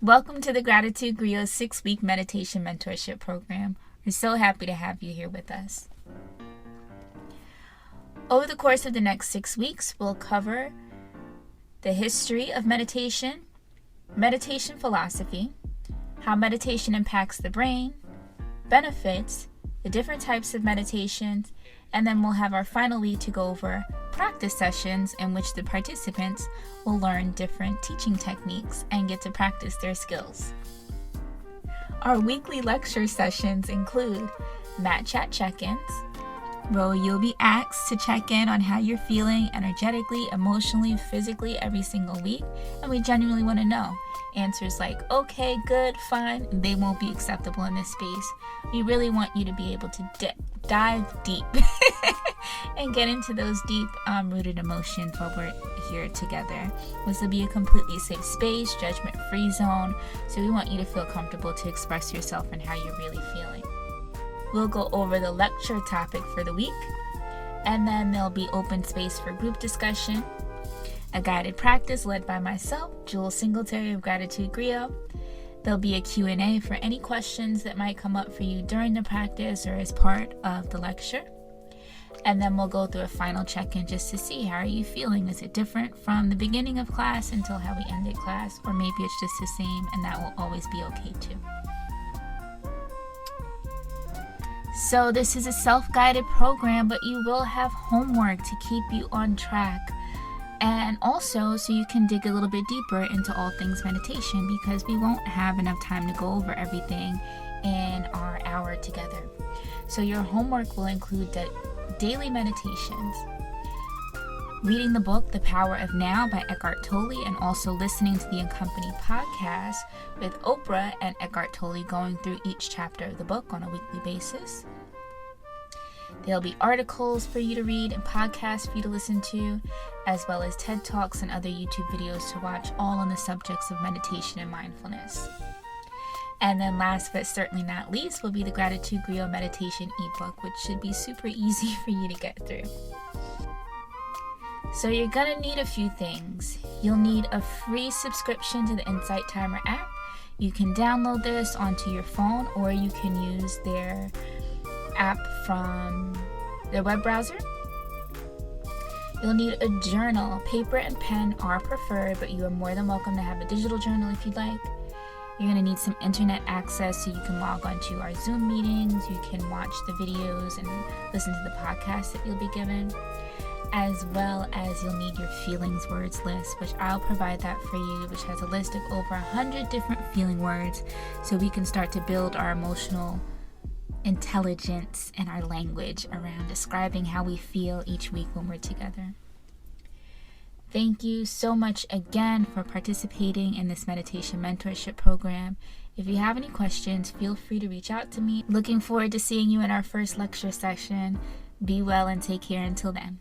Welcome to the Gratitude Griot 6-week meditation mentorship program. We're so happy to have you here with us. Over the course of the next 6 weeks, we'll cover the history of meditation, meditation philosophy, how meditation impacts the brain, benefits, the different types of meditations, and then we'll have our final week to go over practice sessions in which the participants will learn different teaching techniques and get to practice their skills. Our weekly lecture sessions include Mat Chat check-ins, where you'll be asked to check in on how you're feeling energetically, emotionally, physically every single week, and we genuinely want to know. Answers like, okay, good, fine, they won't be acceptable in this space. We really want you to be able to dive deep and get into those deep rooted emotions while we're here together. This will be a completely safe space, judgment-free zone, so we want you to feel comfortable to express yourself and how you're really feeling. We'll go over the lecture topic for the week, and then there'll be open space for group discussion, a guided practice led by myself, Jules Singletary of Gratitude Griot. There'll be a Q&A for any questions that might come up for you during the practice or as part of the lecture. And then we'll go through a final check-in just to see, how are you feeling? Is it different from the beginning of class until how we ended class? Or maybe it's just the same, and that will always be okay too. So this is a self-guided program, but you will have homework to keep you on track. And also so you can dig a little bit deeper into all things meditation, because we won't have enough time to go over everything in our hour together. So your homework will include the daily meditations, reading the book The Power of Now by Eckhart Tolle, and also listening to the accompanying podcast with Oprah and Eckhart Tolle going through each chapter of the book on a weekly basis. There'll be articles for you to read and podcasts for you to listen to, as well as TED Talks and other YouTube videos to watch, all on the subjects of meditation and mindfulness. And then last but certainly not least will be the Gratitude Griot Meditation ebook, which should be super easy for you to get through. So you're going to need a few things. You'll need a free subscription to the Insight Timer app. You can download this onto your phone, or you can use their app from their web browser. You'll need a journal. Paper and pen are preferred, but you are more than welcome to have a digital journal if you'd like. You're going to need some internet access so you can log on to our Zoom meetings. You can watch the videos and listen to the podcast that you'll be given, as well as you'll need your feelings words list, which I'll provide that for you, which has a list of over 100 different feeling words, so we can start to build our emotional intelligence and our language around describing how we feel each week when we're together. Thank you so much again for participating in this meditation mentorship program. If you have any questions, feel free to reach out to me. Looking forward to seeing you in our first lecture session. Be well and take care until then.